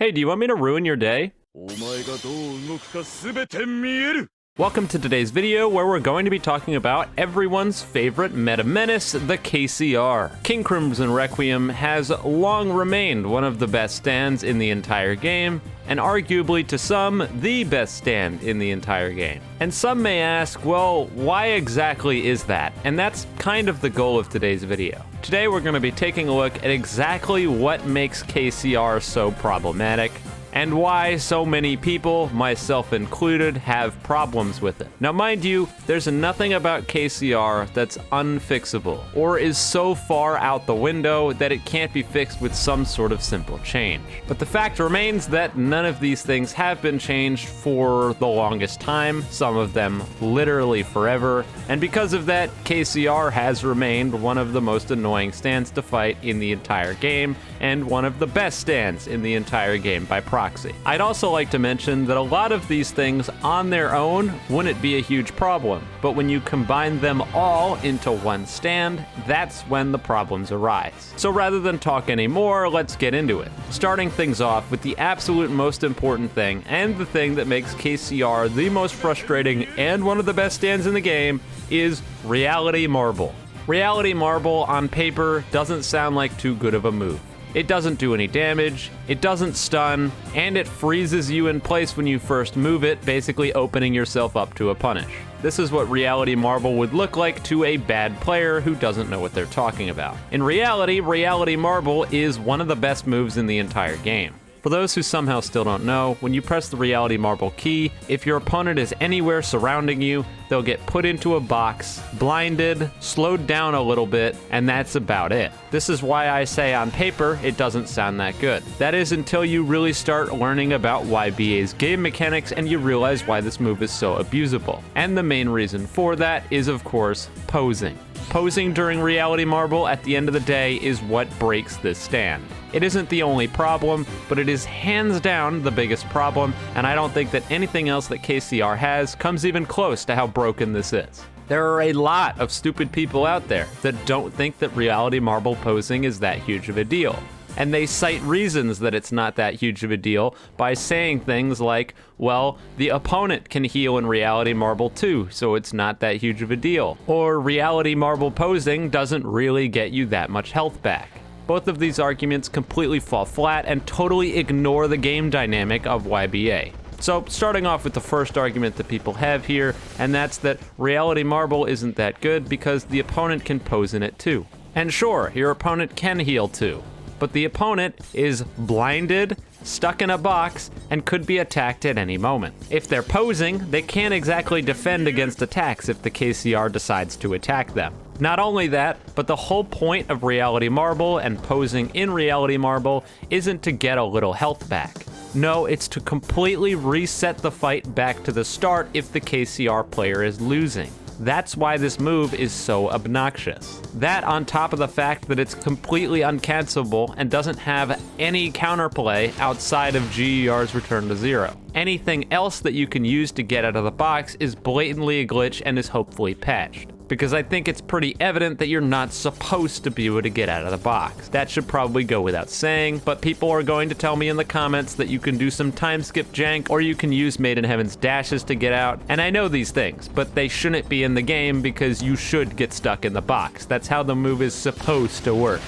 Hey, do you want me to ruin your day? お前がどう動くか全て見える Welcome to today's video where we're going to be talking about everyone's favorite meta menace, the KCR. King Crimson Requiem has long remained one of the best stands in the entire game, and arguably to some, the best stand in the entire game. And some may ask, well, why exactly is that? And that's kind of the goal of today's video. Today we're going to be taking a look at exactly what makes KCR so problematic, and why so many people, myself included, have problems with it. Now mind you, there's nothing about KCR that's unfixable, or is so far out the window that it can't be fixed with some sort of simple change. But the fact remains that none of these things have been changed for the longest time, some of them literally forever, and because of that, KCR has remained one of the most annoying stands to fight in the entire game, and one of the best stands in the entire game by proxy. I'd also like to mention that a lot of these things on their own wouldn't be a huge problem, but when you combine them all into one stand, that's when the problems arise. So rather than talk anymore, let's get into it. Starting things off with the absolute most important thing, and the thing that makes KCR the most frustrating and one of the best stands in the game, is Reality Marble. Reality Marble on paper doesn't sound like too good of a move. It doesn't do any damage, it doesn't stun, and it freezes you in place when you first move it, basically opening yourself up to a punish. This is what Reality Marble would look like to a bad player who doesn't know what they're talking about. In reality, Reality Marble is one of the best moves in the entire game. For those who somehow still don't know, when you press the Reality Marble key, if your opponent is anywhere surrounding you, they'll get put into a box, blinded, slowed down a little bit, and that's about it. This is why I say on paper, it doesn't sound that good. That is until you really start learning about YBA's game mechanics and you realize why this move is so abusable. And the main reason for that is, of course, posing. Posing during Reality Marble at the end of the day is what breaks this stand. It isn't the only problem, but it is hands down the biggest problem, and I don't think that anything else that KCR has comes even close to how broken this is. There are a lot of stupid people out there that don't think that Reality Marble posing is that huge of a deal. And they cite reasons that it's not that huge of a deal by saying things like, well, the opponent can heal in Reality Marble too, so it's not that huge of a deal. Or Reality Marble posing doesn't really get you that much health back. Both of these arguments completely fall flat and totally ignore the game dynamic of YBA. So starting off with the first argument that people have here, and that's that Reality Marble isn't that good because the opponent can pose in it too. And sure, your opponent can heal too, but the opponent is blinded, stuck in a box, and could be attacked at any moment. If they're posing, they can't exactly defend against attacks if the KCR decides to attack them. Not only that, but the whole point of Reality Marble and posing in Reality Marble isn't to get a little health back. No, it's to completely reset the fight back to the start if the KCR player is losing. That's why this move is so obnoxious. That on top of the fact that it's completely uncancelable and doesn't have any counterplay outside of GER's Return to Zero. Anything else that you can use to get out of the box is blatantly a glitch and is hopefully patched. Because I think it's pretty evident that you're not supposed to be able to get out of the box. That should probably go without saying, but people are going to tell me in the comments that you can do some time skip jank, or you can use Made in Heaven's dashes to get out, and I know these things, but they shouldn't be in the game because you should get stuck in the box. That's how the move is supposed to work.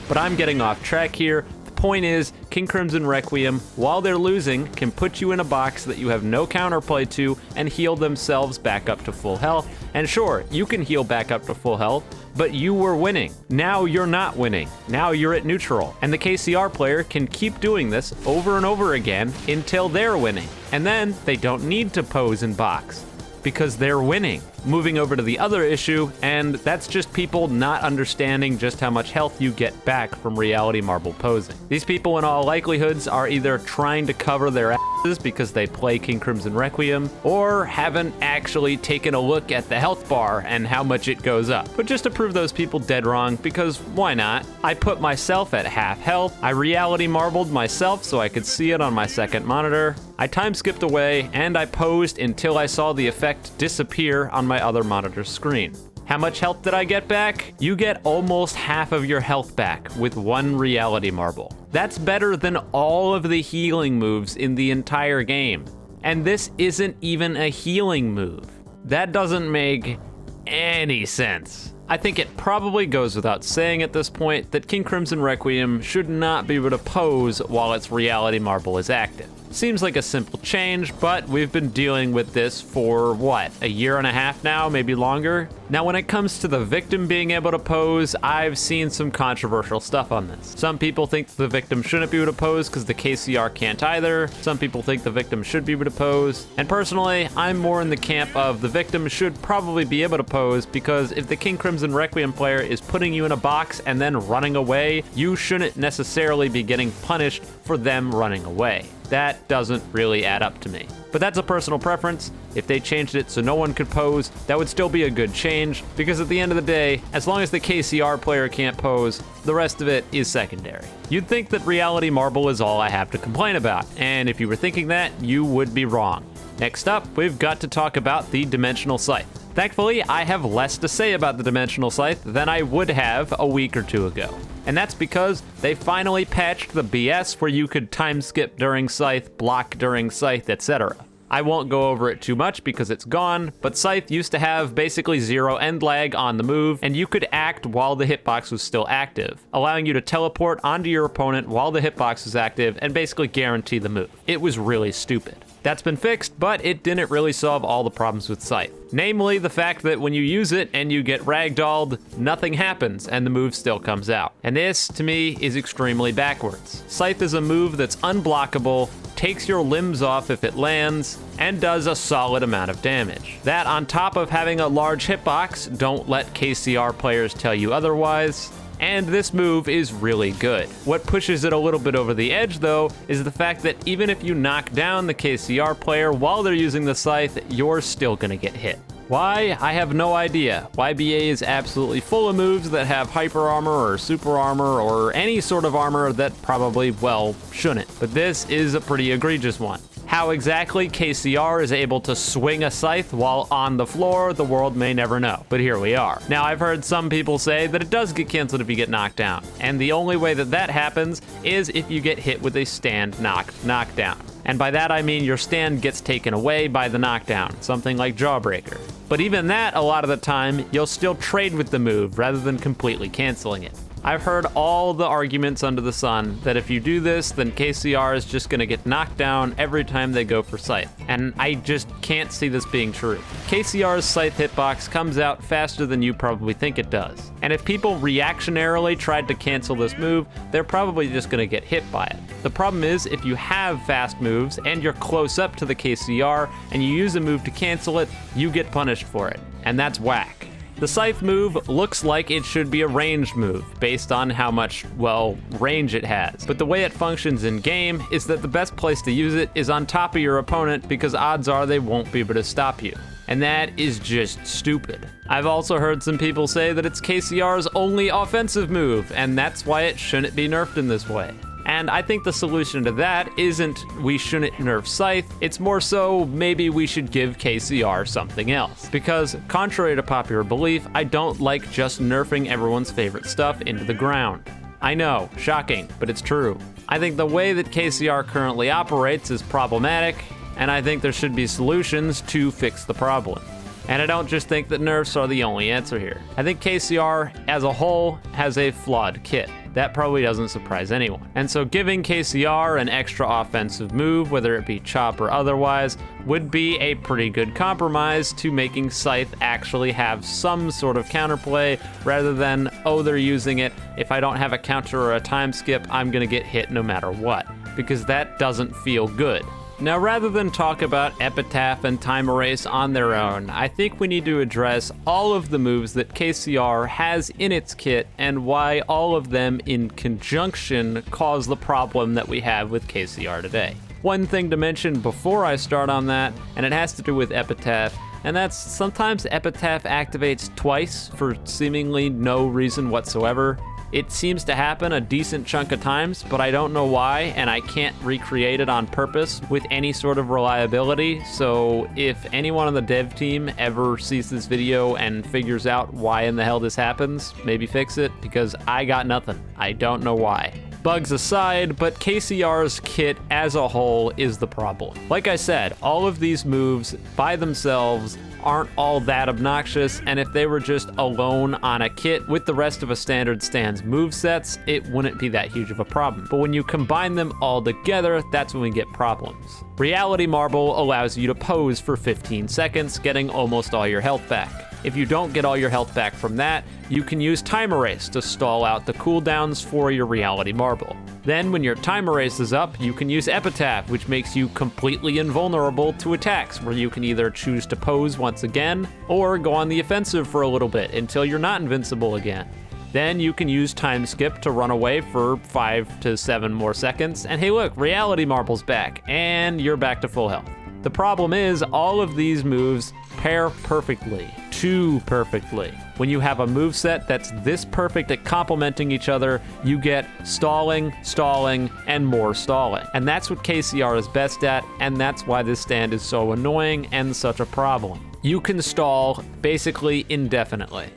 But I'm getting off track here. Point is, King Crimson Requiem, while they're losing, can put you in a box that you have no counterplay to and heal themselves back up to full health. And sure, you can heal back up to full health, but you were winning. Now you're not winning. Now you're at neutral. And the KCR player can keep doing this over and over again until they're winning. And then they don't need to pose and box because they're winning. Moving over to the other issue, and that's just people not understanding just how much health you get back from Reality Marble posing. These people in all likelihoods are either trying to cover their asses because they play King Crimson Requiem, or haven't actually taken a look at the health bar and how much it goes up. But just to prove those people dead wrong, because why not? I put myself at half health, I Reality Marbled myself so I could see it on my second monitor, I time skipped away, and I posed until I saw the effect disappear on my other monitor screen. How much health did I get back? You get almost half of your health back with one reality marble. That's better than all of the healing moves in the entire game. And this isn't even a healing move. That doesn't make any sense. I think it probably goes without saying at this point that King Crimson Requiem should not be able to pose while its reality marble is active. Seems like a simple change, but we've been dealing with this for what, a year and a half now, maybe longer? Now when it comes to the victim being able to pose, I've seen some controversial stuff on this. Some people think the victim shouldn't be able to pose because the KCR can't either. Some people think the victim should be able to pose. And personally, I'm more in the camp of the victim should probably be able to pose, because if the King Crimson Requiem player is putting you in a box and then running away, you shouldn't necessarily be getting punished for them running away. That doesn't really add up to me. But that's a personal preference. If they changed it so no one could pose, that would still be a good change, because at the end of the day, as long as the KCR player can't pose, the rest of it is secondary. You'd think that reality marble is all I have to complain about, and if you were thinking that, you would be wrong. Next up, we've got to talk about the Dimensional Scythe. Thankfully, I have less to say about the Dimensional Scythe than I would have a week or two ago. And that's because they finally patched the BS where you could time skip during Scythe, block during Scythe, etc. I won't go over it too much because it's gone, but Scythe used to have basically zero end lag on the move, and you could act while the hitbox was still active, allowing you to teleport onto your opponent while the hitbox was active and basically guarantee the move. It was really stupid. That's been fixed, but it didn't really solve all the problems with Scythe. Namely, the fact that when you use it and you get ragdolled, nothing happens and the move still comes out. And this, to me, is extremely backwards. Scythe is a move that's unblockable, takes your limbs off if it lands, and does a solid amount of damage. That, on top of having a large hitbox, don't let KCR players tell you otherwise. And this move is really good. What pushes it a little bit over the edge, though, is the fact that even if you knock down the KCR player while they're using the Scythe, you're still gonna get hit. Why? I have no idea. YBA is absolutely full of moves that have hyper armor or super armor or any sort of armor that probably, well, shouldn't. But this is a pretty egregious one. How exactly KCR is able to swing a Scythe while on the floor, the world may never know, but here we are. Now, I've heard some people say that it does get canceled if you get knocked down, and the only way that that happens is if you get hit with a stand knockdown. And by that I mean your stand gets taken away by the knockdown, something like Jawbreaker. But even that, a lot of the time, you'll still trade with the move rather than completely canceling it. I've heard all the arguments under the sun that if you do this, then KCR is just gonna get knocked down every time they go for Scythe. And I just can't see this being true. KCR's Scythe hitbox comes out faster than you probably think it does. And if people reactionarily tried to cancel this move, they're probably just gonna get hit by it. The problem is, if you have fast moves and you're close up to the KCR and you use a move to cancel it, you get punished for it. And that's whack. The Scythe move looks like it should be a ranged move, based on how much, well, range it has. But the way it functions in game is that the best place to use it is on top of your opponent, because odds are they won't be able to stop you. And that is just stupid. I've also heard some people say that it's KCR's only offensive move, and that's why it shouldn't be nerfed in this way. And I think the solution to that isn't we shouldn't nerf Scythe, it's more so maybe we should give KCR something else. Because contrary to popular belief, I don't like just nerfing everyone's favorite stuff into the ground. I know, shocking, but it's true. I think the way that KCR currently operates is problematic, and I think there should be solutions to fix the problem. And I don't just think that nerfs are the only answer here. I think KCR as a whole has a flawed kit. That probably doesn't surprise anyone. And so giving KCR an extra offensive move, whether it be chop or otherwise, would be a pretty good compromise to making Scythe actually have some sort of counterplay, rather than, oh, they're using it, if I don't have a counter or a time skip, I'm gonna get hit no matter what. Because that doesn't feel good. Now, rather than talk about Epitaph and Time Erase on their own, I think we need to address all of the moves that KCR has in its kit and why all of them in conjunction cause the problem that we have with KCR today. One thing to mention before I start on that, and it has to do with Epitaph, and that's sometimes Epitaph activates twice for seemingly no reason whatsoever. It seems to happen a decent chunk of times, but I don't know why, and I can't recreate it on purpose with any sort of reliability. So if anyone on the dev team ever sees this video and figures out why in the hell this happens, maybe fix it, because I got nothing. I don't know why. Bugs aside, but KCR's kit as a whole is the problem. Like I said, all of these moves by themselves aren't all that obnoxious, and if they were just alone on a kit with the rest of a standard stand's movesets, it wouldn't be that huge of a problem. But when you combine them all together, that's when we get problems. Reality Marble allows you to pose for 15 seconds, getting almost all your health back. If you don't get all your health back from that, you can use Time Erase to stall out the cooldowns for your Reality Marble. Then when your Time Erase is up, you can use Epitaph, which makes you completely invulnerable to attacks, where you can either choose to pose once again, or go on the offensive for a little bit until you're not invincible again. Then you can use Time Skip to run away for 5 to 7 more seconds, and hey look, Reality Marble's back, and you're back to full health. The problem is, all of these moves pair perfectly, too perfectly. When you have a moveset that's this perfect at complementing each other, you get stalling, stalling, and more stalling. And that's what KCR is best at, and that's why this stand is so annoying and such a problem. You can stall basically indefinitely.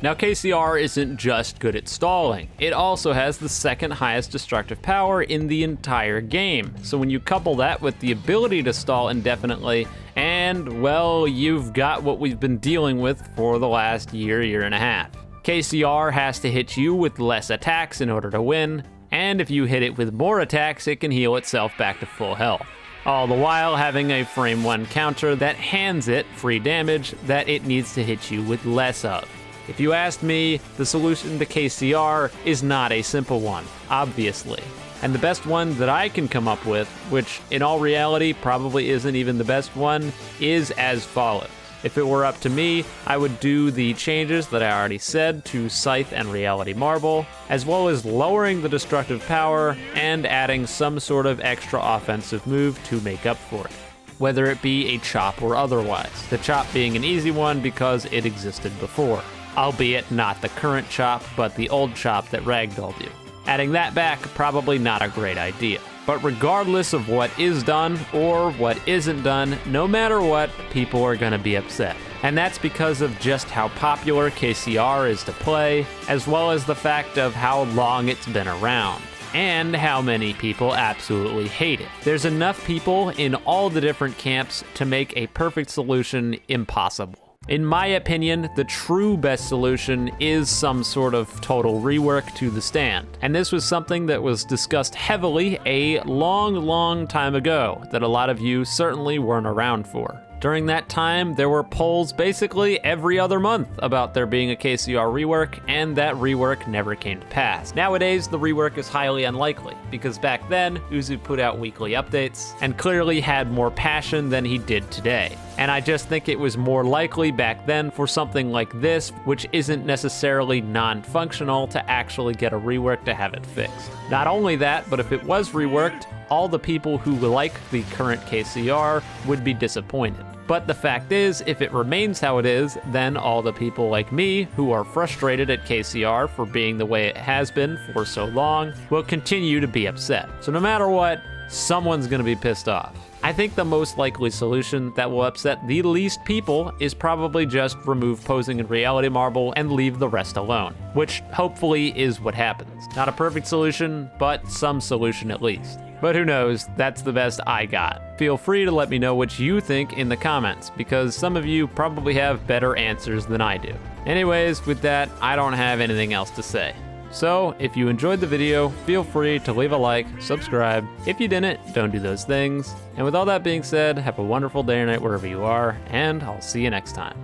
Now KCR isn't just good at stalling, it also has the second highest destructive power in the entire game. So when you couple that with the ability to stall indefinitely, and well, you've got what we've been dealing with for the last year and a half. KCR has to hit you with less attacks in order to win, and if you hit it with more attacks, it can heal itself back to full health. All the while having a frame 1 counter that hands it free damage that it needs to hit you with less of. If you asked me, the solution to KCR is not a simple one, obviously. And the best one that I can come up with, which in all reality probably isn't even the best one, is as follows. If it were up to me, I would do the changes that I already said to Scythe and Reality Marble, as well as lowering the destructive power and adding some sort of extra offensive move to make up for it, whether it be a chop or otherwise. The chop being an easy one because it existed before. Albeit not the current chop, but the old chop that ragdolled you. Adding that back, probably not a great idea. But regardless of what is done or what isn't done, no matter what, people are gonna be upset. And that's because of just how popular KCR is to play, as well as the fact of how long it's been around, and how many people absolutely hate it. There's enough people in all the different camps to make a perfect solution impossible. In my opinion, the true best solution is some sort of total rework to the stand. And this was something that was discussed heavily a long time ago that a lot of you certainly weren't around for. During that time, there were polls basically every other month about there being a KCR rework, and that rework never came to pass. Nowadays, the rework is highly unlikely, because back then, Uzu put out weekly updates, and clearly had more passion than he did today. And I just think it was more likely back then for something like this, which isn't necessarily non-functional, to actually get a rework to have it fixed. Not only that, but if it was reworked, all the people who like the current KCR would be disappointed. But the fact is, if it remains how it is, then all the people like me, who are frustrated at KCR for being the way it has been for so long, will continue to be upset. So no matter what, someone's gonna be pissed off. I think the most likely solution that will upset the least people is probably just remove posing in Reality Marble and leave the rest alone, which hopefully is what happens. Not a perfect solution, but some solution at least. But who knows, that's the best I got. Feel free to let me know what you think in the comments, because some of you probably have better answers than I do. Anyways, with that, I don't have anything else to say. So, if you enjoyed the video, feel free to leave a like, subscribe. If you didn't, don't do those things. And with all that being said, have a wonderful day or night wherever you are, and I'll see you next time.